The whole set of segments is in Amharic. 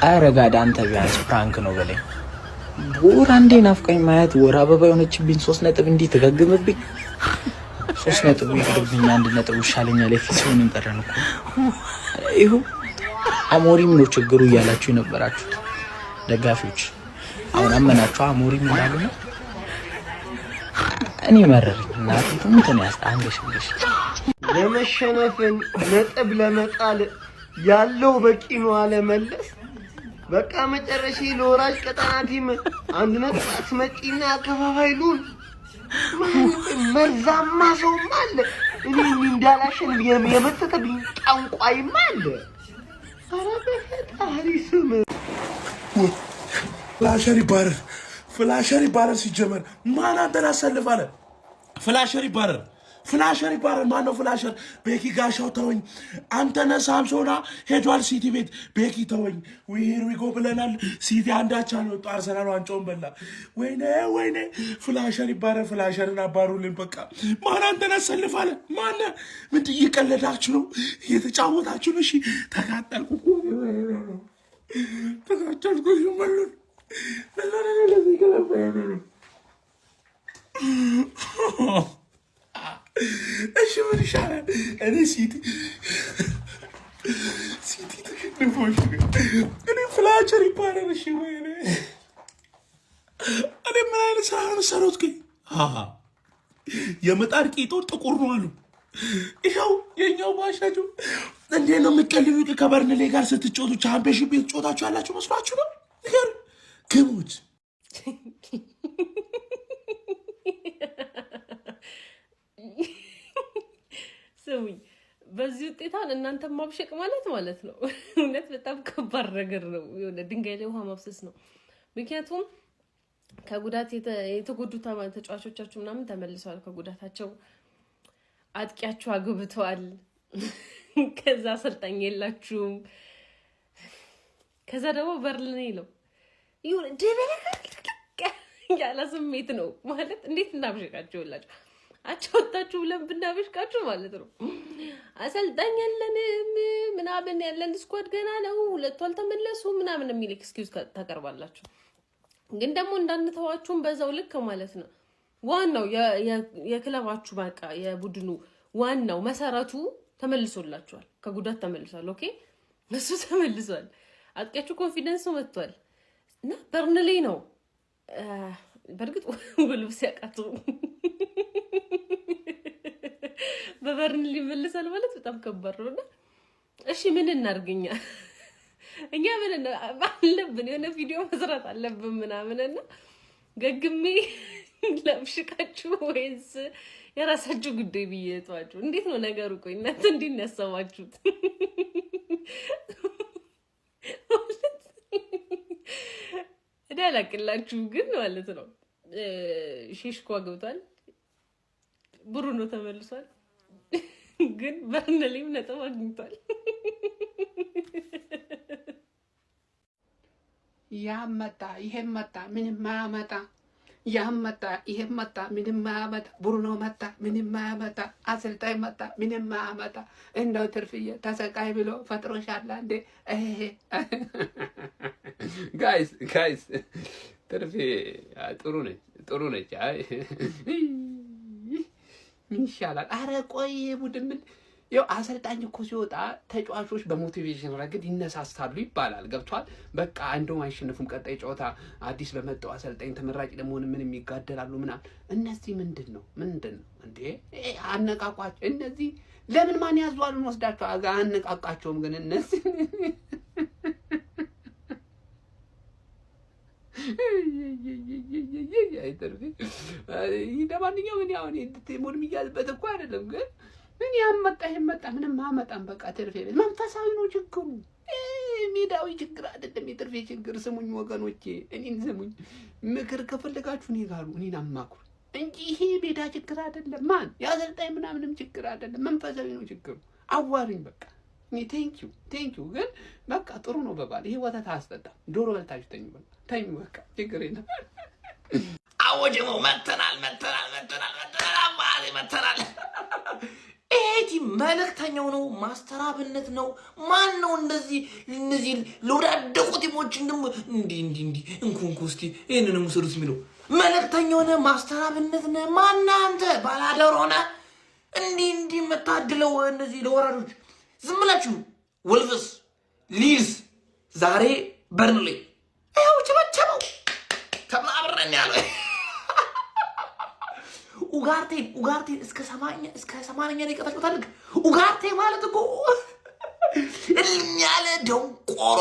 አረጋዳ አንተ ቢያንስ ፍራንክ ነው በለኝ። ወር አንዴ ናፍቀኝ ማየት ወር አበባ የሆነችብኝ 3 ነጥብ እንዲህ ተጋግመብኝ 3 ነጥብ ይቅርብኝ 1 ነጥብ ይሻለኛል። ለፊሲውን እንጠራን እኮ ይሁ አሞሪም ነው ችግሩ እያላችሁ የነበራችሁት ደጋፊዎች አሁን አመናችሁ አሞሪም እንዳሉ ነው። እኔ መረረኝ እናቴ እንትን ያስታንገሽ ለመሸነፍን ነጥብ ለመጣል ያለው በቂ ነው አለመለስ በቃ መጨረሻ ለወራጅ ቀጠና ቲም 1 ነጥብ አስመጪና አከፋፋይሉን መርዛማ ሰውም አለ። እኔ እንዳላሸን የመተተብኝ ጣንቋይም አለ። ኧረ በፈጣሪ ስም ፍላሸሪ ባረር ሲጀመር ማን አንተን አሰልፋለ? ፍላሸሪ ባረር ማን ነው? ፍላሸር ቤኪ ጋሻው ተወኝ። አንተነ ሳምሶና ሄዷል ሲቲ ቤት። ቤኪ ተወኝ። ሂር ዊ ጎ ብለናል። ሲቲ አንዳቻ ነው ወጣ። አርሰናል ዋንጫውን በላ። ወይኔ ፍላሸሪ ባረር። ፍላሸርን አባሩልን በቃ። ማን አንተን አሰልፋለ? ማን ምን እየቀለዳችሁ ነው? እየተጫወታችሁ ነው? እሺ ተቃጠልኩ ይመሉን እሺ ምን ይሻላል? እኔ ሲቲ ተሸንፎሽ እኔ ፍላቸር ይባላል። እሺ ወይ እኔ ምን አይነት ስራ ነው የምሰሩት? ግን የምጣድ ቂጡ ጥቁር ነው አሉ። ይኸው የኛው ባሻቸው እንዴት ነው የምትቀልሉት? ከበርንሌ ጋር ስትጫወቱ ቻምፒዮንሺፕ የተጫወታችሁ ያላችሁ መስሏችሁ ነው? ነገር ግሙት ስሙኝ፣ በዚህ ውጤታን እናንተ ማብሸቅ ማለት ነው። እውነት በጣም ከባድ ነገር ነው። የሆነ ድንጋይ ላይ ውሃ ማፍሰስ ነው። ምክንያቱም ከጉዳት የተጎዱ ተጫዋቾቻችሁ ምናምን ተመልሰዋል ከጉዳታቸው። አጥቂያችሁ አግብተዋል። ከዛ አሰልጣኝ የላችሁም። ከዛ ደግሞ በርሊን ነው ይሁን ያለ ስሜት ነው ማለት እንዴት እናብሸቃችሁ ይላችሁ አቻውታችሁ ብለን ብናበሽቃችሁ ማለት ነው። አሰልጣኝ ያለንም ምናምን ያለን ስኳድ ገና ነው 2 አልተመለሱ ምናምን የሚል ኤክስኪውዝ ታቀርባላችሁ። ግን ደግሞ እንዳንተዋችሁም በዛው ልክ ማለት ነው። ዋናው የክለባችሁ በቃ የቡድኑ ዋናው መሰረቱ ተመልሶላችኋል። ከጉዳት ተመልሷል። ኦኬ እሱ ተመልሷል። አጥቂያችሁ ኮንፊደንስ መጥቷል እና በርንሌ ነው በርግጥ ወልብስ ያቃቱ በበርንሌ ይመልሳል ማለት በጣም ከባድ ነውና እሺ ምን እናርግኛ? እኛ ምን አለብን? የሆነ ቪዲዮ መስራት አለብን ምናምንና ገግሜ ለምሽቃችሁ ወይስ የራሳችሁ ጉዳይ ብዬ ተዋችሁ? እንዴት ነው ነገሩ? ቆይ እናንተ እንዴት ነው ያሰባችሁት? ዳላቅላችሁ ግን ማለት ነው ሼሽኮ ገብቷል፣ ብሩኖ ተመልሷል፣ ግን በርንሌም ነጥብ አግኝቷል። ያም መጣ ይሄም መጣ ምንም ማያመጣ፣ ያም መጣ ይሄም መጣ ምንም ማያመጣ፣ ብሩኖ መጣ ምንም ማያመጣ፣ አሰልጣኝ መጣ ምንም ማያመጣ። እንደው ትርፍዬ ተሰቃይ ብሎ ፈጥሮሻል እንዴ? ጋይስ ትርፌ ጥሩ ነች። አይ ምን ይሻላል? አረ ቆይ ቡድን ምን ያው አሰልጣኝ እኮ ሲወጣ ተጫዋቾች በሞቲቬሽን ረገድ ይነሳሳሉ ይባላል። ገብቷል? በቃ እንደውም አይሸነፉም። ቀጣይ ጨዋታ አዲስ በመጣው አሰልጣኝ ተመራጭ ለመሆን ምንም ይጋደላሉ ምናምን። እነዚህ ምንድን ነው እንዴ አነቃቋቸው? እነዚህ ለምን ማን ያዟል እንወስዳቸው አነቃቃቸውም። ግን እነዚህ አይተርፊ ለማንኛውም እኔ አሁን ሞድ የሚያዝበት እኮ አይደለም። ግን ምን ያመጣ ይመጣ ምንም አመጣም። በቃ ትርፌ ቤት መንፈሳዊ ነው ችግሩ፣ ሜዳዊ ችግር አይደለም። የትርፌ ችግር ስሙኝ ወገኖቼ፣ እኔን ስሙኝ። ምክር ከፈለጋችሁ እኔ ጋር እኔን አማክሩ እንጂ ይሄ ሜዳ ችግር አይደለም። ማን ያሰልጣኝ ምናምንም ችግር አይደለም። መንፈሳዊ ነው ችግሩ። አዋሪኝ በቃ እኔ ቴንኪው። ግን በቃ ጥሩ ነው በባል ይሄ ወተት አያስጠጣም። ዶሮ በልታችሁ ተኙ በቃ ችግር የለም። መተናል። ኤቲ መልእክተኛው ነው ማስተራብነት ነው ማን ነው እንደዚህ ለወዳደቁ ቲሞች እንዲ እንኩንኩ እስቲ ይሄንን ሙስሩት የሚለው መልእክተኛው ነው ማስተራብነት ነው ማን አንተ ባላደር ሆነ እንዲ መታደለው እንደዚህ ለወራዶች ዝም ብላችሁ ወልቭስ ሊዝ ዛሬ በርንሌ አይው ቸበቸበው ተማብረን ያለ ኡጋርቴ እስከ 80ኛ ደቂቃ ተጫውታለህ ኡጋርቴ ማለት እኮ እኛለ ደንቆሮ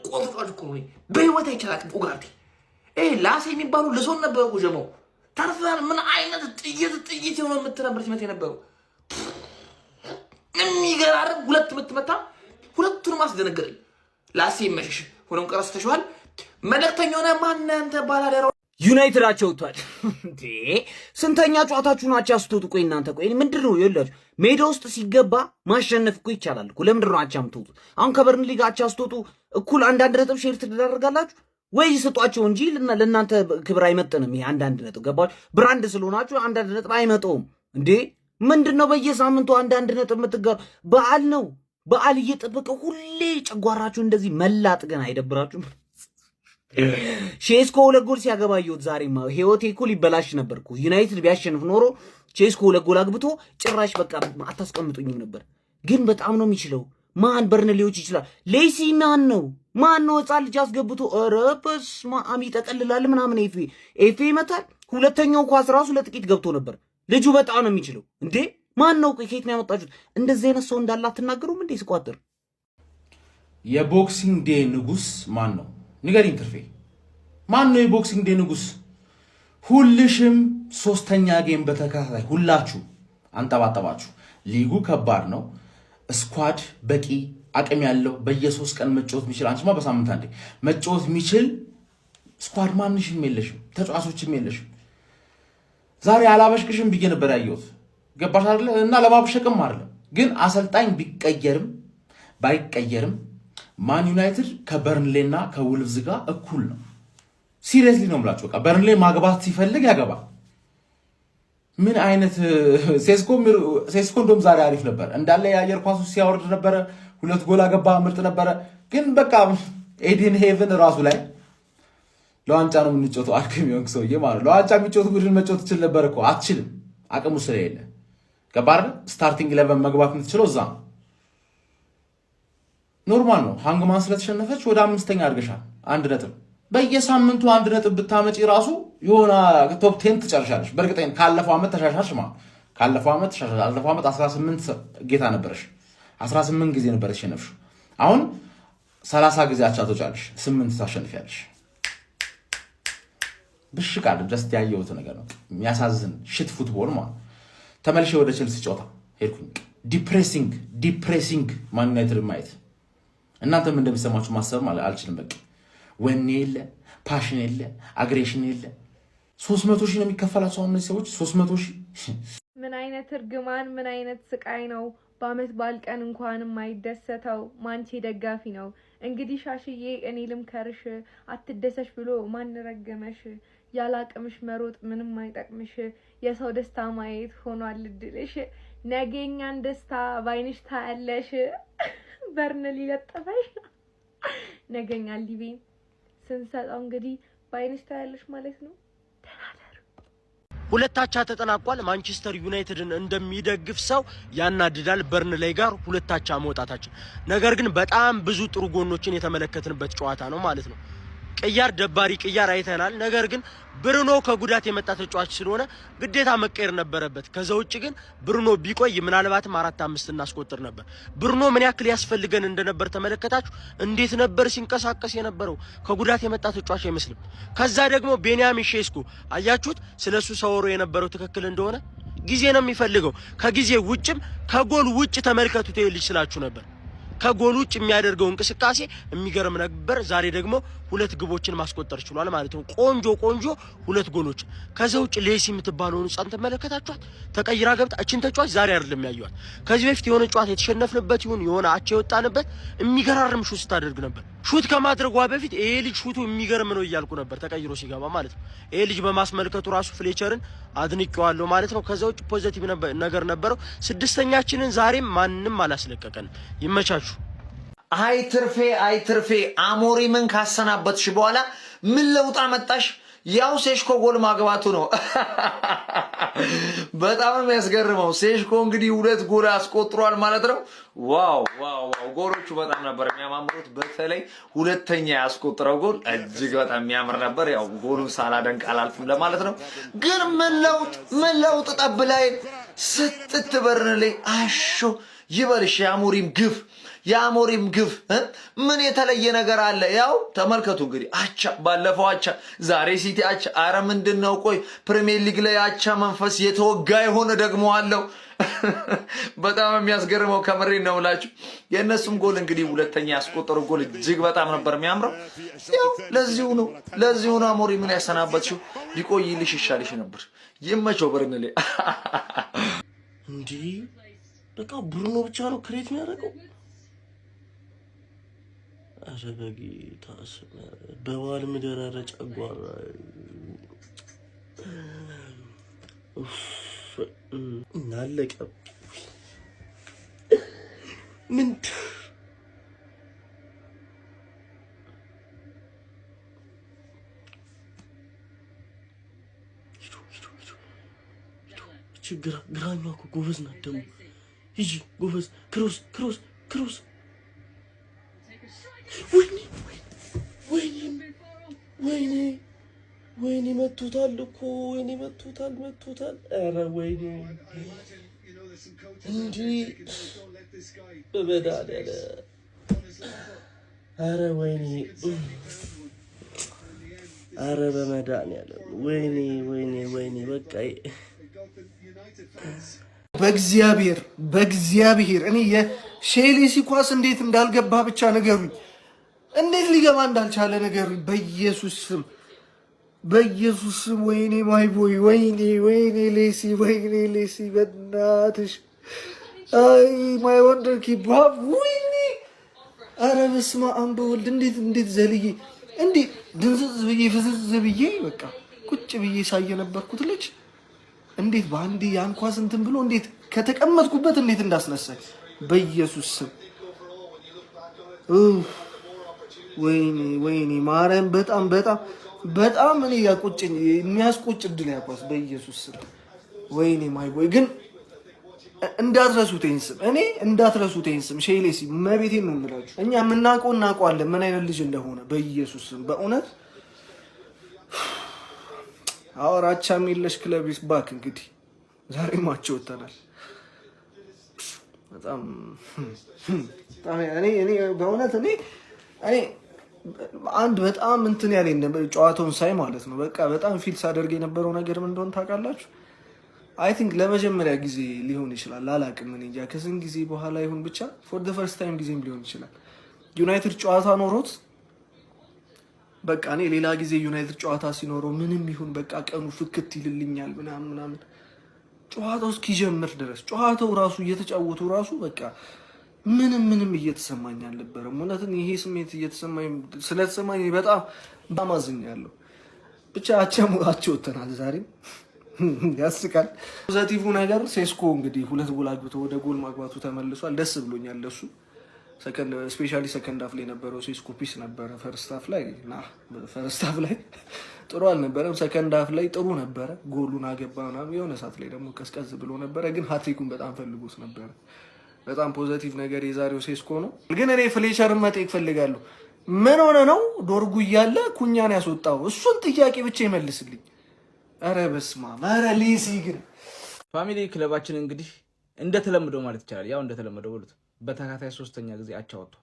ተጫዋች እኮ ነው በህይወት አይቻላል ኡጋርቴ ላሴ የሚባሉ ለሶን ነበር እኮ ጀመው ታርፈን ምን አይነት ጥይት የሆነ የምትነበር ሲመት የነበረው የሚገራርም ሁለት ምትመታ ሁለቱንም አስደነገረኝ ላሴ መሽሽ ሆኖም ቀረስ ተሽዋል መልእክተኛው ነው ማን አንተ ባላደረው ዩናይትድ አቻ ወጥቷል እንዴ ስንተኛ ጨዋታችሁ ናችሁ ያስቶቱ ቆይ እናንተ ቆይ ምንድነው ይላችሁ ሜዳ ውስጥ ሲገባ ማሸነፍ እኮ ይቻላል እኮ ለምንድነው አቻ የምትወጡ አሁን ከበርንሊ ጋር አቻ አስቶቱ እኩል አንዳንድ ነጥብ ሼር ትደረጋላችሁ ወይ ይሰጧቸው እንጂ ለእናንተ ክብር አይመጥንም ይሄ አንዳንድ ነጥብ ገባችሁ ብራንድ ስለሆናችሁ አንዳንድ ነጥብ አይመጣውም እንዴ ምንድነው በየሳምንቱ አንዳንድ ነጥብ የምትጋሩ በዓል እየጠበቀ ሁሌ ጨጓራችሁ እንደዚህ መላጥ ግን አይደብራችሁም ቼስኮ ሁለት ጎል ሲያገባየው ዛሬማ ህይወቴ እኮ ሊበላሽ ነበርኩ ዩናይትድ ቢያሸንፍ ኖሮ ቼስኮ ሁለት ጎል አግብቶ ጭራሽ በቃ አታስቀምጡኝም ነበር ግን በጣም ነው የሚችለው ማን በርንሌዎች ይችላል ሌሲ ማን ነው ህፃን ልጅ አስገብቶ ኧረ በስመ አብ ይጠቀልላል ምናምን ኤፌ ይመታል ሁለተኛው ኳስ ራሱ ለጥቂት ገብቶ ነበር ልጁ በጣም ነው የሚችለው እንዴ ማን ነው ከየት ነው ያመጣችሁት እንደዚህ አይነት ሰው እንዳለ አትናገሩም እንዴ ስቋጥር የቦክሲንግ ዴይ ንጉስ ማን ነው ንገሪኝ ትርፌ ማን ነው የቦክሲንግ ዴይ ንጉስ ሁልሽም ሶስተኛ ጌም በተከታታይ ሁላችሁ አንጠባጠባችሁ ሊጉ ከባድ ነው ስኳድ በቂ አቅም ያለው በየ3 ቀን መጫወት የሚችል አንቺማ በሳምንት አንዴ መጫወት የሚችል ስኳድ ማንሽም የለሽም ተጫዋቾችም የለሽም ዛሬ አላበሽክሽም ብዬ ነበር ያየሁት ገባሽ አይደል እና ለማብሸቅም አይደለም ግን አሰልጣኝ ቢቀየርም ባይቀየርም ማን ዩናይትድ ከበርንሌና ከውልቭዝ ጋር እኩል ነው ሲሪየስሊ ነው የምላችሁ በቃ በርንሌ ማግባት ሲፈልግ ያገባል ምን አይነት ሴስኮ እንደውም ዛሬ አሪፍ ነበር እንዳለ የአየር ኳሱ ሲያወርድ ነበረ ሁለት ጎል አገባ ምርጥ ነበረ ግን በቃ ኤዲን ሄቨን ራሱ ላይ ለዋንጫ ነው የምንጫወተው አልከም ይሆን ሰውዬ ማለት ለዋንጫ የሚጫወቱ ቡድን መጫወት ትችል ነበር እኮ አትችልም አቅሙ ስለሌለ ገባር ስታርቲንግ 11 መግባት የምትችለው እዛ ኖርማል ነው ሃንግማን ስለተሸነፈች ወደ 5ኛ አድርገሻል 1 ነጥብ በየሳምንቱ 1 ነጥብ ብታመጪ ራሱ የሆነ ቶፕ 10 ትጨርሻለሽ በርግጠኝ ካለፈው አመት ተሻሻልሽ ማለት ካለፈው አመት 18 ጌታ ነበርሽ 18 ጊዜ ነበር ተሸነፍሽ አሁን 30 ጊዜ አቻ ተጫለሽ 8 ታሸንፊያለሽ ብሽቃል ጀስት ያየሁት ነገር ነው የሚያሳዝን ሽት ፉትቦል ማለት ተመልሼ ወደ ቼልሲ ጨዋታ ሄድኩኝ ዲፕሬሲንግ ማን ዩናይትድ ማየት እናንተም እንደሚሰማችሁ ማሰብ ማለት አልችልም በቃ ወኔ የለ ፓሽን የለ አግሬሽን የለ 300 ሺህ ነው የሚከፈላቸው እነዚህ ሰዎች 300 ሺህ ምን አይነት እርግማን ምን አይነት ስቃይ ነው በአመት ባልቀን እንኳን የማይደሰተው ማንቺ ደጋፊ ነው እንግዲህ ሻሽዬ እኔ ልምከርሽ አትደሰሽ ብሎ ማን ረገመሽ ያላቅምሽ መሮጥ ምንም አይጠቅምሽ የሰው ደስታ ማየት ሆኗል እድልሽ ነገኛን ደስታ ባይንሽ ታያለሽ በርንሊ ለጠፈሽ ነገኛ ሊቤን ስንሰጣው እንግዲህ ባይንሽ ታያለሽ ማለት ነው ተናደር ሁለታቻ ተጠናቋል ማንቸስተር ዩናይትድን እንደሚደግፍ ሰው ያናድዳል በርንሌይ ጋር ሁለታቻ መውጣታችን ነገር ግን በጣም ብዙ ጥሩ ጎኖችን የተመለከትንበት ጨዋታ ነው ማለት ነው ቅያር ደባሪ ቅያር አይተናል ነገር ግን ብሩኖ ከጉዳት የመጣ ተጫዋች ስለሆነ ግዴታ መቀየር ነበረበት ከዛው ውጪ ግን ብሩኖ ቢቆይ ምናልባትም 4-5 እናስቆጥር ነበር ብሩኖ ምን ያክል ያስፈልገን እንደነበር ተመለከታችሁ እንዴት ነበር ሲንቀሳቀስ የነበረው ከጉዳት የመጣ ተጫዋች አይመስልም ከዛ ደግሞ ቤንያሚን ሼስኮ አያችሁት ስለሱ ሰወሮ የነበረው ትክክል እንደሆነ ጊዜ ነው የሚፈልገው ከጊዜ ውጭም ከጎል ውጭ ተመልከቱት ይልሽ ስላችሁ ነበር ከጎል ውጭ የሚያደርገው እንቅስቃሴ የሚገርም ነበር ዛሬ ደግሞ 2 ግቦችን ማስቆጠር ችሏል ማለት ነው ቆንጆ 2 ጎሎች ከዛው ውጭ ሌሲ የምትባለውን ጻን ተመለከታችኋት ተቀይራ ገብታ እቺን ተጫዋች ዛሬ አይደለም ያዩዋት ከዚህ በፊት የሆነ ጨዋታ የተሸነፍንበት ይሁን የሆነ አቻ የወጣንበት የሚገራርም ሹት ታደርግ ነበር ሹት ከማድረጓ በፊት ይሄ ልጅ ሹቱ የሚገርም ነው እያልኩ ነበር ተቀይሮ ሲገባ ማለት ነው። ይሄ ልጅ በማስመልከቱ ራሱ ፍሌቸርን አድንቄዋለሁ ማለት ነው። ከዛ ውጭ ፖዚቲቭ ነገር ነበረው። ስድስተኛችንን ዛሬም ማንንም አላስለቀቀንም። ይመቻችሁ። አይ ትርፌ አሞሪምን ካሰናበትሽ በኋላ ምን ለውጥ አመጣሽ? ያው ሴሽኮ ጎል ማግባቱ ነው። በጣም የሚያስገርመው ሴሽኮ እንግዲህ 2 ጎል አስቆጥሯል ማለት ነው። ዋው ጎሎቹ በጣም ነበር የሚያማምሩት። በተለይ ሁለተኛ ያስቆጥረው ጎል እጅግ በጣም የሚያምር ነበር። ያው ጎሉን ሳላደንቅ አላልፍም ለማለት ነው። ግን ምን ለውጥ ጠብላይ ስትበርንልኝ አሾ ይበልሽ የአሞሪም ግፍ ምን የተለየ ነገር አለ? ያው ተመልከቱ እንግዲህ አቻ፣ ባለፈው አቻ፣ ዛሬ ሲቲ አቻ። አረ ምንድነው? ቆይ ፕሪሚየር ሊግ ላይ አቻ መንፈስ የተወጋ የሆነ ደግሞ አለው። በጣም የሚያስገርመው ከምሬ ነው ብላችሁ የእነሱም ጎል እንግዲህ ሁለተኛ ያስቆጠሩ ጎል እጅግ በጣም ነበር የሚያምረው። ያው ለዚሁ ነው አሞሪምን ያሰናበትሽው። ሊቆይልሽ ይሻልሽ ነበር። ይመቸው በርንሌ እንዴ በቃ ብሩኖ ብቻ ነው ክሬት የሚያደርገው። አረ በጌታ ስም በዋል ምድር ጨጓራ እናለቀ ምን ችግር ግራኛው እኮ ጎበዝ ናት ደግሞ ሂጂ ጎበዝ ክሮስ ወይኔ መቶታል እኮ ወይኔ መቶታል ኧረ ወይኔ እንጂ በበዳለ ኧረ ወይኔ ኧረ በመድኃኒዓለም ወይኔ በቃ በእግዚአብሔር እኔ የቼልሲ ኳስ እንዴት እንዳልገባ ብቻ ነገሩኝ። እንዴት ሊገባ እንዳልቻለ ነገሩኝ። በኢየሱስ ስም ወይኔ ማይ ቦይ ወይኔ ሌሲ በእናትሽ አይ ማይ ወንደር ኪባብ ወይኔ ኧረ በስመ አብ በወልድ እንዴት ዘልዬ እንዴት ድንዝዝ ብዬ ፍዝዝ ብዬ በቃ ቁጭ ብዬ ሳየ ነበርኩት ልጅ እንዴት በአንዴ ያን ኳስ እንትን ብሎ እንዴት ከተቀመጥኩበት እንዴት እንዳስነሳኝ በኢየሱስ ስም ወይኔ ማርያም በጣም እኔ ያቆጨኝ የሚያስቆጭ ድል ያኳስ በኢየሱስ ስም ወይኔ ማይ ቦይ ግን እንዳትረሱት ይሄን ስም ቼልሲ መቤቴን ነው የምላችሁ። እኛ እናውቀዋለን ምን አይነት ልጅ እንደሆነ በኢየሱስ ስም በእውነት አወራቻም የለሽ ክለብስ ባክ እንግዲህ ዛሬ ማች ወጥተናል። በጣም እኔ በእውነት እኔ አንድ በጣም እንትን ያለኝ ነበር ጨዋታውን ሳይ ማለት ነው። በቃ በጣም ፊል ሳደርግ የነበረው ነገር ምን እንደሆነ ታውቃላችሁ? አይ ቲንክ ለመጀመሪያ ጊዜ ሊሆን ይችላል አላውቅም። እኔ እንጃ ከስንት ጊዜ በኋላ ይሁን ብቻ ፎር ዘ ፈርስት ታይም ጊዜም ሊሆን ይችላል ዩናይትድ ጨዋታ ኖሮት በቃ እኔ ሌላ ጊዜ ዩናይትድ ጨዋታ ሲኖረው ምንም ይሁን በቃ ቀኑ ፍክት ይልልኛል ምናምን ጨዋታው እስኪጀምር ድረስ ጨዋታው ራሱ እየተጫወቱ ራሱ በቃ ምንም እየተሰማኝ አልነበረም። እውነትን ይሄ ስሜት ስለተሰማኝ በጣም አዝኛለሁ። ብቻ አቻሙአቸው ወተናል ዛሬም ያስቃል። ፖዚቲቭ ነገር ሴስኮ እንግዲህ 2 ጎል አግብቶ ወደ ጎል ማግባቱ ተመልሷል። ደስ ብሎኛል ለሱ። ስፔሻሊ ሰከንድ ሃፍ ላይ ነበረው ሴስኮ ፒስ ነበረ። ፈርስት ሃፍ ላይ ጥሩ አልነበረም። ሰከንድ ሃፍ ላይ ጥሩ ነበረ። ጎሉን አገባ ምናምን። የሆነ ሰዓት ላይ ደግሞ ቀዝቀዝ ብሎ ነበረ፣ ግን ሃትሪኩን በጣም ፈልጎት ነበረ። በጣም ፖዚቲቭ ነገር የዛሬው ሴስኮ ነው። ግን እኔ ፍሌቸርን መጠየቅ ፈልጋለሁ። ምን ሆነ ነው ዶርጉ እያለ ኩኛን ያስወጣው? እሱን ጥያቄ ብቻ ይመልስልኝ። ኧረ በስመ አብ። ኧረ ሌሲ ግን ፋሚሊ ክለባችን እንግዲህ እንደተለመደው ማለት ይቻላል ያው እንደተለመደው ብሉት በተከታታይ 3ኛ ጊዜ አቻ ወጥቷል።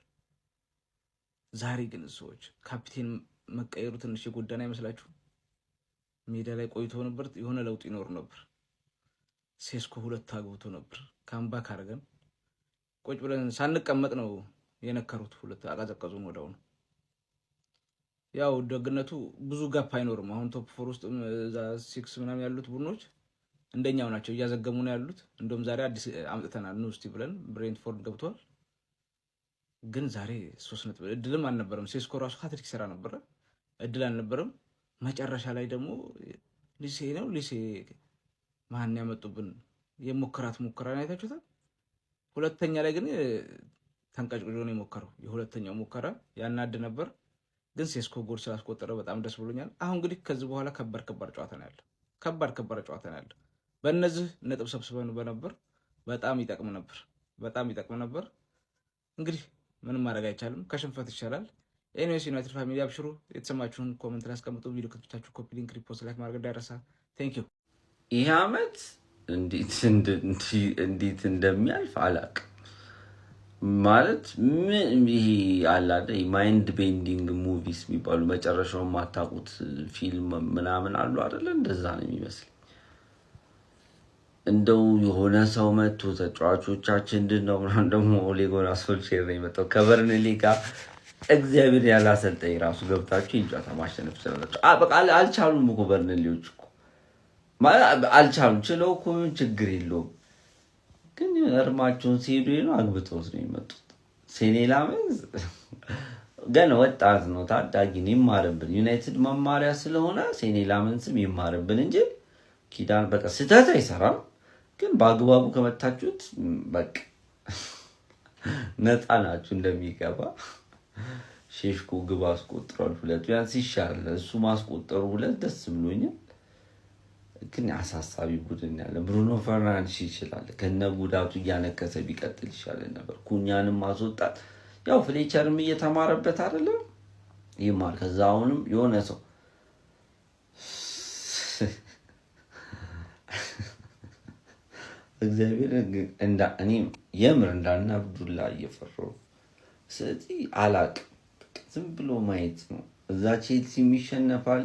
ዛሬ ግን ሰዎች ካፒቴን መቀየሩ ትንሽ የጎዳና አይመስላችሁ? ሜዳ ላይ ቆይቶ ነበር የሆነ ለውጥ ይኖር ነበር። ሴስኮ 2 አግብቶ ነበር። ካምባክ አድርገን ቁጭ ብለን ሳንቀመጥ ነው የነከሩት። 2 አቀዘቀዙን ወዳው። ያው ደግነቱ ብዙ ጋፕ አይኖርም። አሁን ቶፕ 4 ውስጥ 6 ምናምን ያሉት ቡድኖች እንደኛው ናቸው፣ እያዘገሙ ነው ያሉት። እንደውም ዛሬ አዲስ አምጥተናል ነው እስቲ ብለን ብሬንትፎርድ ገብቷል። ግን ዛሬ 3 ነጥብ እድልም አልነበረም። ሴስኮ ራሱ ሃትሪክ ሰራ ነበረ፣ እድል አልነበረም። መጨረሻ ላይ ደግሞ ሊሴ ማን ያመጡብን የሞከራት ሙከራ ነው አይታችሁታል። ሁለተኛ ላይ ግን ተንቀጭቅጆ ነው የሞከረው። የሁለተኛው ሙከራ ያናድ ነበር፣ ግን ሴስኮ ጎል ስላስቆጠረ በጣም ደስ ብሎኛል። አሁን እንግዲህ ከዚህ በኋላ ከባድ ጨዋታ ነው ያለው። ከባድ ጨዋታ ነው ያለው። በእነዚህ ነጥብ ሰብስበን በነበር በጣም ይጠቅም ነበር። እንግዲህ ምንም ማድረግ አይቻልም፣ ከሽንፈት ይሻላል። ኤኒዌይስ ዩናይትድ ፋሚሊ አብሽሩ። የተሰማችሁን ኮሜንት ላይ አስቀምጡ። ቪዲዮ ከተመቻችሁ ኮፒ ሊንክ፣ ሪፖስት፣ ላይክ ማድረግ እንዳይረሳ። ቴንክ ዩ። ይህ ዓመት እንዴት እንደሚያልፍ አላውቅም። ማለት ምን ይሄ አላደ ማይንድ ቤንዲንግ ሙቪስ የሚባሉ መጨረሻው ማታቁት ፊልም ምናምን አሉ አይደለ? እንደዛ ነው የሚመስል። እንደው የሆነ ሰው መጥቶ ተጫዋቾቻችን እንድነው ምናምን ደግሞ ኦሌጎና ሶልሼር ነው የመጣው ከበርንሊ ጋር እግዚአብሔር ያላሰልጠኝ ራሱ ገብታችሁ ይጫታ ማሸነፍ ስለነበር በቃ አልቻሉም እኮ በርንሊዎች እኮ ማለት አልቻሉም። ችለው እኮ ችግር የለውም ግን እርማቸውን ሲሄዱ ነው አግብተውት ነው የመጡት። ሴኔ ላመንዝ ገና ወጣት ነው ታዳጊ ነው ይማርብን። ዩናይትድ መማሪያ ስለሆነ ሴኔ ላመንዝም ይማርብን እንጂ ኪዳን በቃ ስህተት አይሰራም። ግን በአግባቡ ከመታችሁት በቃ ነፃ ናችሁ እንደሚገባ። ሼሽኮ ግብ አስቆጥሯል 2 ቢያንስ ይሻላል። እሱ ማስቆጠሩ 2 ደስ ብሎኛል። ግን አሳሳቢ ቡድን ያለ ብሩኖ ፈርናንዴዝ ይችላል ከነ ጉዳቱ እያነከሰ ቢቀጥል ይሻላል ነበር። ኩኛንም ማስወጣት ያው ፍሌቸርም እየተማረበት አይደለም ይማር። ከዛ አሁንም የሆነ ሰው እግዚአብሔር እኔ የምር እንዳና አብዱላ እየፈራሁ ስለዚህ አላቅም። ዝም ብሎ ማየት ነው። እዛ ቼልሲ ይሸነፋል።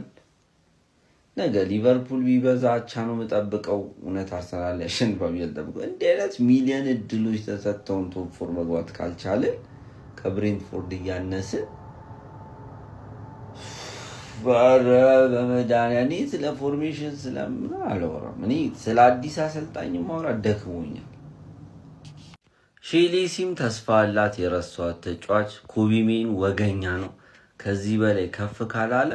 ነገ ሊቨርፑል ቢበዛ አቻ ነው የምጠብቀው። እውነት አርሰናል ያሸንፋል ይልጠብቀው። እንዲህ አይነት ሚሊዮን እድሎች ተሰጥተውን ቶፕ 4 መግባት ካልቻለ ከብሬንትፎርድ እያነስን በመድኃኒዓለም እኔ ስለ ፎርሜሽን ስለምን አላወራም። እኔ ስለ አዲስ አሰልጣኝ ማውራት ደክሞኛል። ሼሌሲም ተስፋ አላት። የረሷት ተጫዋች ኮቢሜን ወገኛ ነው። ከዚህ በላይ ከፍ ካላለ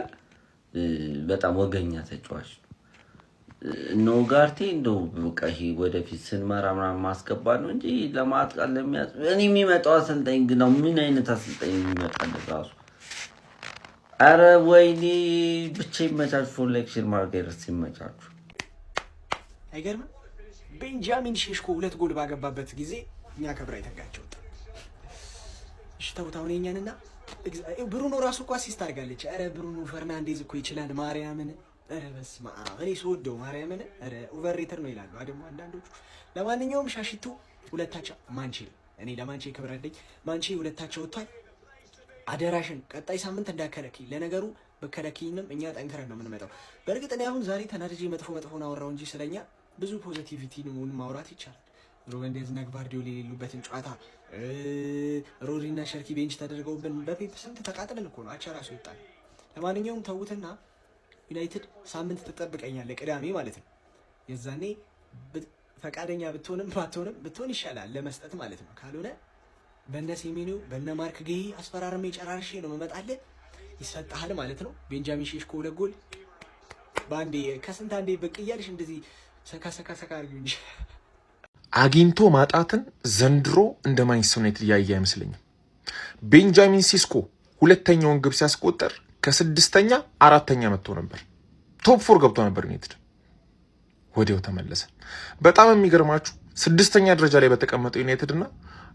በጣም ወገኛ ተጫዋች ነው። ኖጋርቴ እንደው በቃ ይሄ ወደፊት ስንመራ ምናምን ማስገባት ነው እንጂ ለማጥቃት እኔ የሚመጣው አሰልጣኝ ግን ነው ምን አይነት አሰልጣኝ የሚመጣል ራሱ አረ ወይኔ ብቻ ይመቻችሁ። ፎሌክሽን ማርጌርስ ይመቻችሁ። አይገርም? ቤንጃሚን ሼሽኮ 2 ጎል ባገባበት ጊዜ እኛ ከብራ የተጋጨው እሺ ተውታውን የኛንና ብሩኖ ራሱ እኮ አሲስት አድርጋለች። አረ ብሩኖ ፈርናንዴዝ እኮ ይችላል ማርያምን። አረ በስመ አብ እኔ ስወደው ማርያምን። አረ ኦቨርሬተር ነው ይላሉ አይደል አንዳንዶቹ። ለማንኛውም ሻሽቱ 2 ማንቼ እኔ ለማንቼ ክብር አለኝ። ማንቼ 2 ወጥቷል። አደራሽን ቀጣይ ሳምንት እንዳከለኪ። ለነገሩ በከለኪንም እኛ ጠንከረን ነው የምንመጣው። በእርግጥ እኔ አሁን ዛሬ ተናድጄ መጥፎን አወራው እንጂ ስለኛ ብዙ ፖዚቲቪቲ ነው ማውራት ይቻላል። ሩበን ዲያዝ እና ግቫርዲዮል የሌሉበትን ጨዋታ ሮድሪና ሸርኪ ቤንች ተደርገውብን በፔፕ ስንት ተቃጥለን እኮ ነው አቻ ራሱ ይወጣል። ለማንኛውም ተውትና ዩናይትድ ሳምንት ትጠብቀኛለህ ቅዳሜ ማለት ነው። የዛኔ ፈቃደኛ ብትሆን ይሻላል ለመስጠት ማለት ነው። ካልሆነ በእነ ሴሜኒዮ በእነ ማርክ ጌሂ አስፈራርሜ ጨራርሼ ነው መመጣልህ። ይሰጣሃል ማለት ነው። ቤንጃሚን ሼሽኮ 2 ጎል በአንዴ ከስንት አንዴ ብቅ እያልሽ እንደዚህ ሰካ አድርጊው እንጂ አግኝቶ ማጣትን ዘንድሮ እንደ ማንቸስተር ዩናይትድ ያየ አይመስለኝም። ቤንጃሚን ሴስኮ 2ኛውን ግብ ሲያስቆጠር ከ6ኛ 4ኛ መጥቶ ነበር። ቶፕ 4 ገብቶ ነበር ዩናይትድ። ወዲያው ተመለሰ። በጣም የሚገርማችሁ 6ኛ ደረጃ ላይ በተቀመጠው ዩናይትድ እና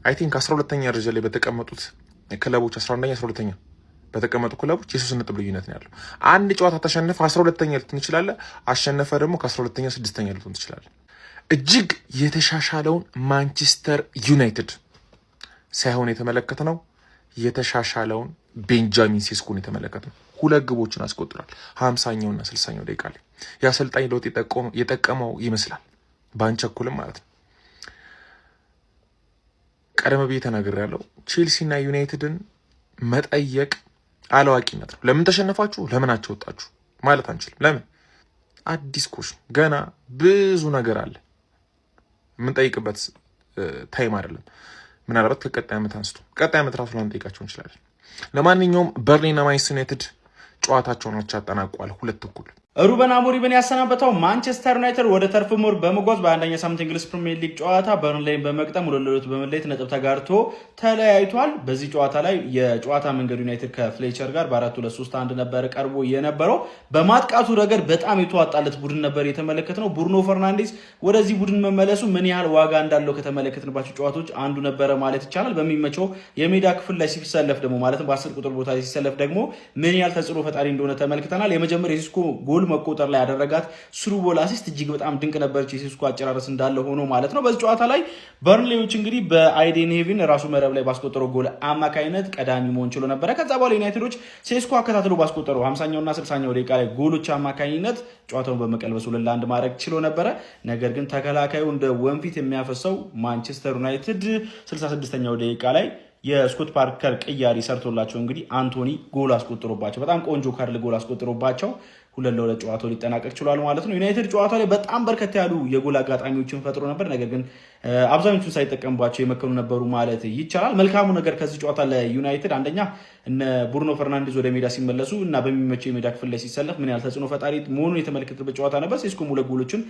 አይ ቲንክ 12ኛ ደረጃ ላይ በተቀመጡት ክለቦች 11ኛ 12ኛ በተቀመጡ ክለቦች የ3 ነጥብ ልዩነት ነው ያለው። አንድ ጨዋታ ተሸነፈ 12ኛ ልትሆን ትችላለህ፣ አሸነፈ ደግሞ ከ12ኛ 6ኛ ልትሆን ትችላለህ። እጅግ የተሻሻለውን ማንቸስተር ዩናይትድ ሳይሆን የተመለከትነው የተሻሻለውን ቤንጃሚን ሴስኮን የተመለከትነው። 2 ግቦችን አስቆጥሯል 50ኛውና 60ኛው ደቂቃ ላይ። የአሰልጣኝ ለውጥ የጠቀመው ይመስላል ባንቸኩልም ማለት ነው። ቀደም ብዬ ተናግሬያለሁ። ቼልሲና ዩናይትድን መጠየቅ አላዋቂነት ነው። ለምን ተሸነፋችሁ፣ ለምን አትወጣችሁ ማለት አንችልም። ለምን አዲስ ኮች ገና ብዙ ነገር አለ። የምንጠይቅበት ታይም አይደለም። ምናልባት ከቀጣይ ዓመት አንስቶ ቀጣይ ዓመት ራሱ ላንጠይቃቸው እንችላለን። ለማንኛውም በርንሌይና ማንቸስተር ዩናይትድ ጨዋታቸውን አጠናቀዋል 2-2። ሩበን አሞሪምን ያሰናበተው ማንቸስተር ዩናይትድ ወደ ተርፍ ሙር በመጓዝ በአንደኛ ሳምንት እንግሊዝ ፕሪሚየር ሊግ ጨዋታ በርንሌይን በመቅጠም 2-2 በመለየት ነጥብ ተጋርቶ ተለያይቷል። በዚህ ጨዋታ ላይ የጨዋታ መንገድ ዩናይትድ ከፍሌቸር ጋር በ4-2-3-1 ነበር ቀርቦ የነበረው። በማጥቃቱ ረገድ በጣም የተዋጣለት ቡድን ነበር የተመለከትነው። ብሩኖ ፈርናንዴዝ ወደዚህ ቡድን መመለሱ ምን ያህል ዋጋ እንዳለው ከተመለከትንባቸው ጨዋታዎች አንዱ ነበረ ማለት ይቻላል። በሚመቸው የሜዳ ክፍል ላይ ሲሰለፍ ደግሞ ማለትም በ10 ቁጥር ቦታ ሲሰለፍ ደግሞ ምን ያህል ተጽዕኖ ፈጣሪ እንደሆነ ተመልክተናል። የመጀመሪያ የሲስኮ ጎል መቆጠር ላይ ያደረጋት ስሩ ቦል አሲስት እጅግ በጣም ድንቅ ነበረች። የሲስኮ አጨራረስ እንዳለ ሆኖ ማለት ነው። በዚህ ጨዋታ ላይ በርንሌዎች እንግዲህ በአይዴን ሄቪን ራሱ መረብ ላይ ባስቆጠረው ጎል አማካይነት ቀዳሚ መሆን ችሎ ነበረ። ከዛ በኋላ ዩናይትዶች ሴስኮ አከታትሎ ባስቆጠረው 50ኛውና 60ኛው ደቂቃ ላይ ጎሎች አማካይነት ጨዋታውን በመቀልበስ 2-1 ማድረግ ችሎ ነበረ። ነገር ግን ተከላካዩ እንደ ወንፊት የሚያፈሰው ማንቸስተር ዩናይትድ 66ኛው ደቂቃ ላይ የስኮት ፓርከር ቅያሪ ሰርቶላቸው እንግዲህ አንቶኒ ጎል አስቆጥሮባቸው በጣም ቆንጆ ካርል ጎል አስቆጥሮባቸው 2-2 ጨዋታው ሊጠናቀቅ ችሏል ማለት ነው። ዩናይትድ ጨዋታው ላይ በጣም በርከት ያሉ የጎል አጋጣሚዎችን ፈጥሮ ነበር። ነገር ግን አብዛኞቹን ሳይጠቀምባቸው የመከኑ ነበሩ ማለት ይቻላል። መልካሙ ነገር ከዚህ ጨዋታ ለዩናይትድ አንደኛ እነ ብሩኖ ፈርናንዴዝ ወደ ሜዳ ሲመለሱ እና በሚመቸው የሜዳ ክፍል ላይ ሲሰለፍ ምን ያህል ተጽዕኖ ፈጣሪ መሆኑን የተመለከተበት ጨዋታ ነበር። ሴስኮም 2 ጎሎችን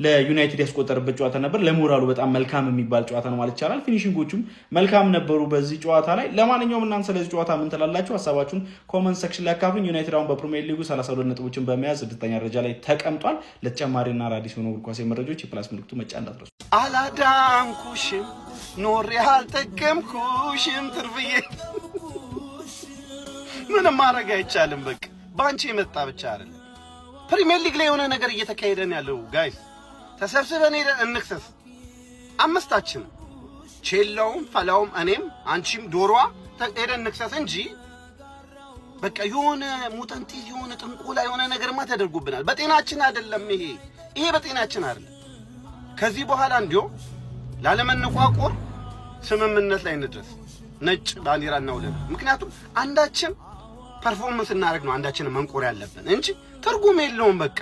ለዩናይትድ ያስቆጠረበት ጨዋታ ነበር። ለሞራሉ በጣም መልካም የሚባል ጨዋታ ነው ማለት ይቻላል። ፊኒሺንጎቹም መልካም ነበሩ በዚህ ጨዋታ ላይ። ለማንኛውም እናንተ ስለዚህ ጨዋታ ምን ትላላችሁ? ሀሳባችሁን ኮመንት ሴክሽን ላይ አካፍሉኝ። ዩናይትድ አሁን በፕሪሚየር ሊጉ 32 ነጥቦችን በመያዝ 6ኛ ደረጃ ላይ ተቀምጧል። ለተጨማሪና አዳዲስ የሆኑ እግር ኳስ መረጃዎች የፕላስ ምልክቱ መጫን እንዳትረሱ። አላዳንኩሽም ኖሬ አልጠቀምኩሽም ትርፍዬ ምንም ማድረግ አይቻልም። በቃ ባንቺ የመጣ ብቻ አይደለም። ፕሪሚየር ሊግ ላይ የሆነ ነገር እየተካሄደ ነው ያለው። ጋይስ ተሰብስበን ሄደን እንክሰስ። አምስታችን ቼላውም ፈላውም እኔም አንቺም ዶሮዋ ሄደን እንክሰስ እንጂ በቃ የሆነ ሙጠንቲ የሆነ ጥንቆላ የሆነ ነገርማ ተደርጎብናል። በጤናችን አይደለም ይሄ በጤናችን አይደለም። ከዚህ በኋላ እንዲሁ ላለመነቋቆር ስምምነት ላይ እንድረስ። ነጭ ባንዲራ እናውለን። ምክንያቱም አንዳችን ፐርፎርማንስ እናደርግ ነው አንዳችንን መንቆር ያለብን እንጂ ትርጉም የለውም። በቃ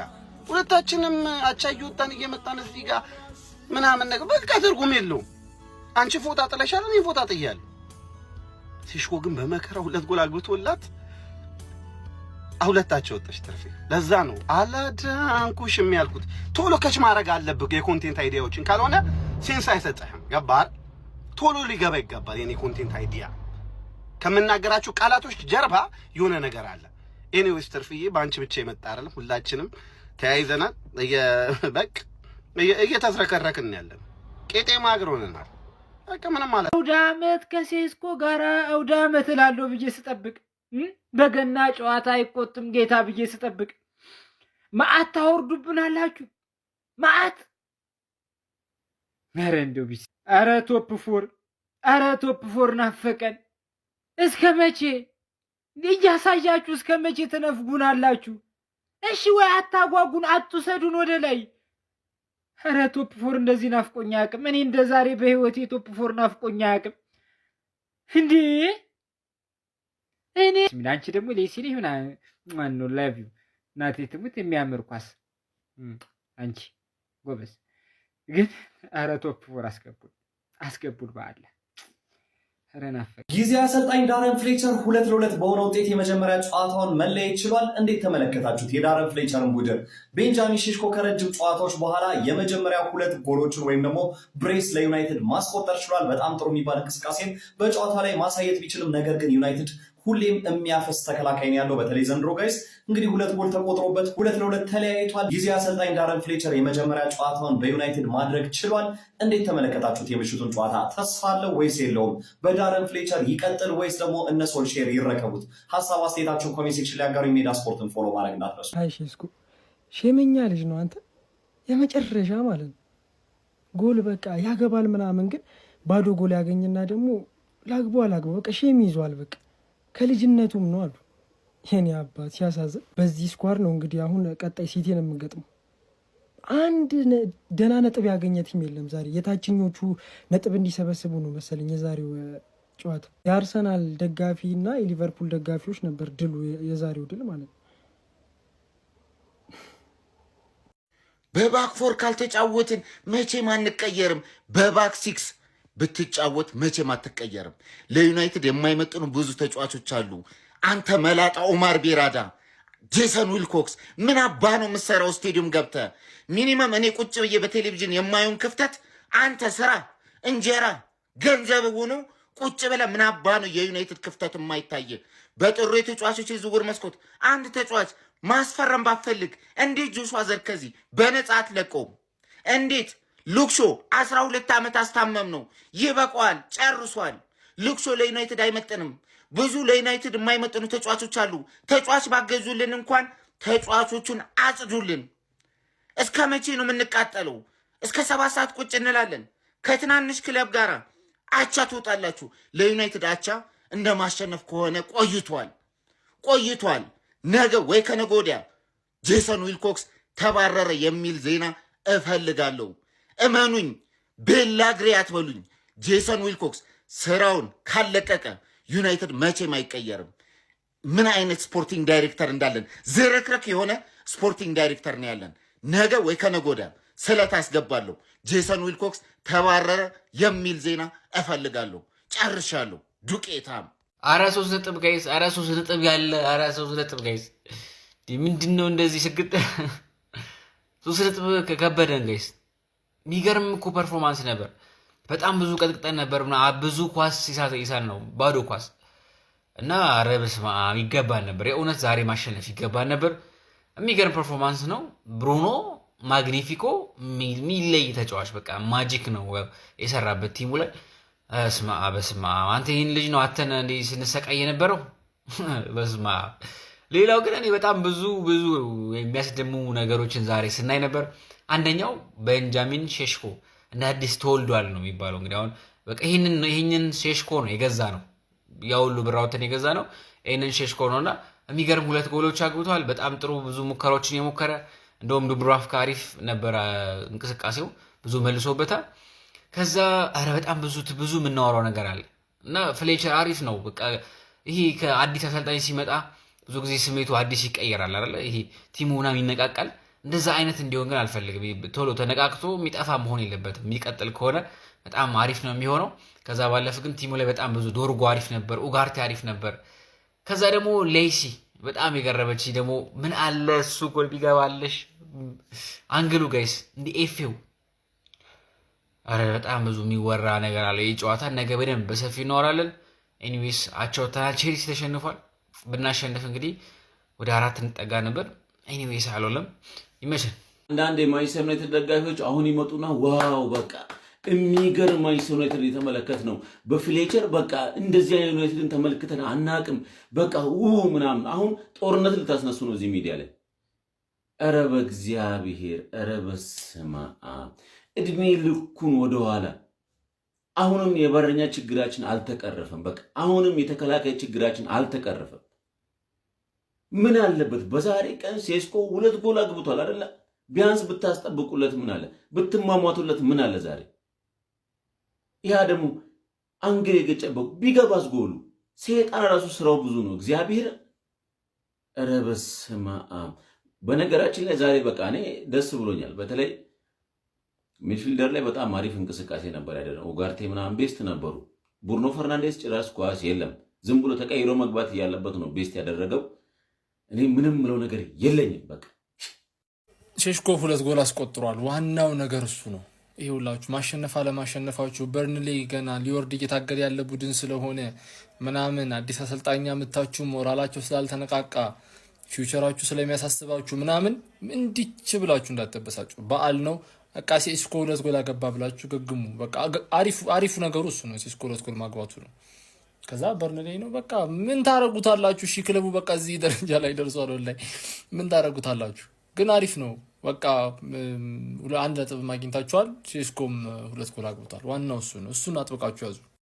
ሁለታችንም አቻ እየወጣን እየመጣን እዚህ ጋር ምናምን ነገር በቃ ትርጉም የለውም። አንቺ ፎጣ ጥለሻል፣ እኔ ፎጣ ጥያለሁ። ሲሽኮ ግን በመከራ 2 ጎል አግብቶላት ሁለታቸው ወጣች ትርፌ። ለዛ ነው አላዳንኩሽም ያልኩት። ቶሎ ከች ማድረግ አለብህ የኮንቴንት አይዲያዎችን፣ ካልሆነ ሴንስ አይሰጥህም። ገባህ? ቶሎ ሊገባ ይገባል። የኔ ኮንቴንት አይዲያ ከምናገራችሁ ቃላቶች ጀርባ የሆነ ነገር አለ። ኤኒዌይስ ትርፍዬ በአንቺ ብቻ የመጣ አይደለም፣ ሁላችንም ተያይዘናል። በቃ እየተዝረከረክን ያለን ቄጤማ እግር ሆነናል። በቃ ምንም ማለት አውደ ዓመት ከሴስኮ ጋራ አውደ ዓመት እላለሁ ብዬ ስጠብቅ በገና ጨዋታ አይቆጥም ጌታ ብዬ ስጠብቅ መዓት ታወርዱብናላችሁ። መዓት ኧረ እንደው ቢስ ኧረ ቶፕ ፎር ናፈቀን። እስከ መቼ እያሳያችሁ እስከ መቼ ትነፍጉናላችሁ? እሺ ወይ አታጓጉን፣ አትውሰዱን ወደ ላይ። ኧረ ቶፕ ፎር እንደዚህ ናፍቆኛ አያውቅም። እኔ እንደ ዛሬ በህይወቴ ቶፕ ፎር ናፍቆኛ አያውቅም። እንዴ እኔ ምን አንቺ ደግሞ ለሲሪ ሆና ማነው ላቭ ዩ ናቴ ትሙት የሚያምር ኳስ አንቺ ጎበዝ። ግን ኧረ ቶፕ ፎር አስገቡን በአለ ጊዜ አሰልጣኝ ዳረን ፍሌቸር 2-2 በሆነ ውጤት የመጀመሪያ ጨዋታውን መለየት ችሏል። እንዴት ተመለከታችሁት? የዳረን ፍሌቸርን ቡድን ቤንጃሚን ሼሽኮ ከረጅም ጨዋታዎች በኋላ የመጀመሪያ 2 ጎሎችን ወይም ደግሞ ብሬስ ለዩናይትድ ማስቆጠር ችሏል። በጣም ጥሩ የሚባል እንቅስቃሴን በጨዋታ ላይ ማሳየት ቢችልም ነገር ግን ዩናይትድ ሁሌም የሚያፈስ ተከላካይ ነው ያለው። በተለይ ዘንድሮ ጋይስ እንግዲህ 2 ጎል ተቆጥሮበት 2-2 ተለያይቷል። ጊዜ አሰልጣኝ ዳረን ፍሌቸር የመጀመሪያ ጨዋታውን በዩናይትድ ማድረግ ችሏል። እንዴት ተመለከታችሁት? የምሽቱን ጨዋታ ተስፋ አለው ወይስ የለውም? በዳረን ፍሌቸር ይቀጥል ወይስ ደግሞ እነ ሶልሼር ይረከቡት? ሀሳብ አስተያየታችሁን ኮሜንት ሴክሽን ላይ አጋሩ። ሜዳ ስፖርትን ፎሎ ማድረግ እንዳትረሱ። አይ ሼስኮ ሼመኛ ልጅ ነው አንተ፣ የመጨረሻ ማለት ነው። ጎል በቃ ያገባል ምናምን፣ ግን ባዶ ጎል ያገኝና ደግሞ ላግቦ አላግቦ በቃ ሼም ይዟል። በቃ ከልጅነቱም ነው አሉ። የኔ አባት ሲያሳዝን። በዚህ ስኳር ነው እንግዲህ አሁን ቀጣይ ሲቲን የምንገጥመው። አንድ ደህና ነጥብ ያገኘ ቲም የለም ዛሬ። የታችኞቹ ነጥብ እንዲሰበስቡ ነው መሰለኝ የዛሬው ጨዋታ። የአርሰናል ደጋፊ እና የሊቨርፑል ደጋፊዎች ነበር ድሉ፣ የዛሬው ድል ማለት ነው። በባክ ፎር ካልተጫወትን መቼም አንቀየርም። በባክ ሲክስ ብትጫወት መቼም አትቀየርም። ለዩናይትድ የማይመጥኑ ብዙ ተጫዋቾች አሉ። አንተ መላጣ ኦማር ቤራዳ፣ ጄሰን ዊልኮክስ ምን አባ ነው የምትሰራው ስቴዲየም ገብተ? ሚኒመም እኔ ቁጭ ብዬ በቴሌቪዥን የማየውን ክፍተት አንተ ስራ። እንጀራ ገንዘብ ሆኖ ቁጭ ብለ ምን አባ ነው የዩናይትድ ክፍተት የማይታየ? በጥሩ የተጫዋቾች የዝውውር መስኮት አንድ ተጫዋች ማስፈረም ባፈልግ እንዴት ጆሹዋ ዘርከዚ በነጻ አትለቀውም? እንዴት ሉክሾ 12 ዓመት አስታመም ነው ይበቃዋል፣ ጨርሷል። ሉክሾ ለዩናይትድ አይመጥንም። ብዙ ለዩናይትድ የማይመጥኑ ተጫዋቾች አሉ። ተጫዋች ባገዙልን እንኳን ተጫዋቾቹን አጽዱልን። እስከ መቼ ነው የምንቃጠለው? እስከ 7 ሰዓት ቁጭ እንላለን። ከትናንሽ ክለብ ጋር አቻ ትወጣላችሁ። ለዩናይትድ አቻ እንደ ማሸነፍ ከሆነ ቆይቷል። ነገ ወይ ከነገ ወዲያ ጄሰን ዊልኮክስ ተባረረ የሚል ዜና እፈልጋለሁ። እመኑኝ፣ ቤላ ግሬ አትበሉኝ። ጄሰን ዊልኮክስ ስራውን ካለቀቀ ዩናይትድ መቼም አይቀየርም። ምን አይነት ስፖርቲንግ ዳይሬክተር እንዳለን፣ ዝርክርክ የሆነ ስፖርቲንግ ዳይሬክተር ነው ያለን። ነገ ወይ ከነገ ወዲያ ስለታስገባለሁ ጄሰን ዊልኮክስ ተባረረ የሚል ዜና እፈልጋለሁ። ጨርሻለሁ። ዱቄታም አረ 3 ነጥብ ጋይስ፣ አረ 3 ነጥብ ያለ፣ አረ 3 ነጥብ ጋይስ። ምንድነው እንደዚህ ስግጥ 3 ነጥብ ከከበደን ጋይስ። የሚገርም እኮ ፐርፎርማንስ ነበር። በጣም ብዙ ቀጥቅጠን ነበር። ብዙ ኳስ ይሳል ነው ባዶ ኳስ እና አረ በስመ አብ ይገባል ነበር። የእውነት ዛሬ ማሸነፍ ይገባል ነበር። የሚገርም ፐርፎርማንስ ነው። ብሩኖ ማግኒፊኮ የሚለይ ተጫዋች፣ በቃ ማጂክ ነው የሰራበት ቲሙ ላይ። በስመ አብ አንተ ይህን ልጅ ነው አተን እንደ ስንሰቃይ የነበረው። በስመ አብ። ሌላው ግን እኔ በጣም ብዙ የሚያስደምሙ ነገሮችን ዛሬ ስናይ ነበር። አንደኛው ቤንጃሚን ሼሽኮ እንደ አዲስ ተወልዷል ነው የሚባለው። እንግዲህ አሁን በቃ ይህንን ሼሽኮ ነው የገዛ ነው ያውሉ ብራውተን የገዛ ነው ይህንን ሼሽኮ ነውና የሚገርም 2 ጎሎች አግብቷል። በጣም ጥሩ ብዙ ሙከራዎችን የሞከረ እንደውም ዱብራፍካ አሪፍ ነበረ እንቅስቃሴው፣ ብዙ መልሶበታል። ከዛ አረ በጣም ብዙ የምናወራው ነገር አለ እና ፍሌቸር አሪፍ ነው። በቃ ይሄ ከአዲስ አሰልጣኝ ሲመጣ ብዙ ጊዜ ስሜቱ አዲስ ይቀየራል አይደል? ይሄ ቲሙ ምናምን ይነቃቃል። እንደዛ አይነት እንዲሆን ግን አልፈልግም። ቶሎ ተነቃቅቶ የሚጠፋ መሆን የለበትም። የሚቀጥል ከሆነ በጣም አሪፍ ነው የሚሆነው። ከዛ ባለፈ ግን ቲሙ ላይ በጣም ብዙ ዶርጎ አሪፍ ነበር፣ ኡጋርቴ አሪፍ ነበር። ከዛ ደግሞ ሌሲ በጣም የገረበች ደግሞ ምን አለ እሱ ጎል ቢገባለሽ አንግሉ ጋይስ እንዲ ኤፌው። አረ በጣም ብዙ የሚወራ ነገር አለ። ይህ ጨዋታ ነገ በደንብ በሰፊ እናወራለን። ኤኒዌይስ አቻውተናል። ቼልሲ ተሸንፏል። ብናሸንፍ እንግዲህ ወደ 4 እንጠጋ ነበር። ኤኒዌይስ አልሆነም። ይመችል። አንዳንድ የማንቸስተር ዩናይትድ ደጋፊዎች አሁን ይመጡና ዋው በቃ የሚገርም ማንቸስተር ዩናይትድ የተመለከት ነው በፍሌቸር በቃ እንደዚህ አይነት ዩናይትድን ተመልክተን አናቅም በቃ ምናምን። አሁን ጦርነት ልታስነሱ ነው እዚህ ሚዲያ ላይ። ኧረ በእግዚአብሔር ኧረ በስመ አብ እድሜ ልኩን ወደኋላ። አሁንም የበረኛ ችግራችን አልተቀረፈም። በቃ አሁንም የተከላካይ ችግራችን አልተቀረፈም። ምን አለበት በዛሬ ቀን ሴስኮ 2 ጎል አግብቷል አይደለ? ቢያንስ ብታስጠብቁለት ምን አለ? ብትማሟቱለት ምን አለ? ዛሬ ያ ደግሞ አንገር የገጨበው ቢገባስ ጎሉ። ሰይጣን ራሱ ስራው ብዙ ነው። እግዚአብሔር ኧረ በስመ አብ። በነገራችን ላይ ዛሬ በቃ እኔ ደስ ብሎኛል። በተለይ ሚድፊልደር ላይ በጣም አሪፍ እንቅስቃሴ ነበር ያደረገው። ኡጋርቴ ምናምን ቤስት ነበሩ። ቡርኖ ፈርናንዴስ ጭራሽ ኳስ የለም ዝም ብሎ ተቀይሮ መግባት እያለበት ነው ቤስት ያደረገው። እኔ ምንም ምለው ነገር የለኝም። በቃ ሼሽኮ 2 ጎል አስቆጥሯል። ዋናው ነገር እሱ ነው። ይኸውላችሁ ማሸነፍ አለማሸነፋችሁ በርንሌ ገና ሊወርድ እየታገለ ያለ ቡድን ስለሆነ ምናምን አዲስ አሰልጣኝ አምጥታችሁ ሞራላችሁ ስላልተነቃቃ ፊውቸራችሁ ስለሚያሳስባችሁ ምናምን እንዲች ብላችሁ እንዳትበሳጩ። በዓል ነው በቃ። ሴስኮ 2 ጎል አገባ ብላችሁ ገግሙ። በቃ አሪፉ ነገሩ እሱ ነው። ሴስኮ 2 ጎል ማግባቱ ነው። ከዛ በርንሌ ነው በቃ ምን ታረጉታላችሁ? እሺ ክለቡ በቃ እዚህ ደረጃ ላይ ደርሷል። ላይ ምን ታረጉታላችሁ? ግን አሪፍ ነው በቃ 1 ነጥብ ማግኝታችኋል። ሴስኮም 2 ጎል አግብቷል። ዋናው እሱ ነው። እሱን አጥብቃችሁ ያዙ።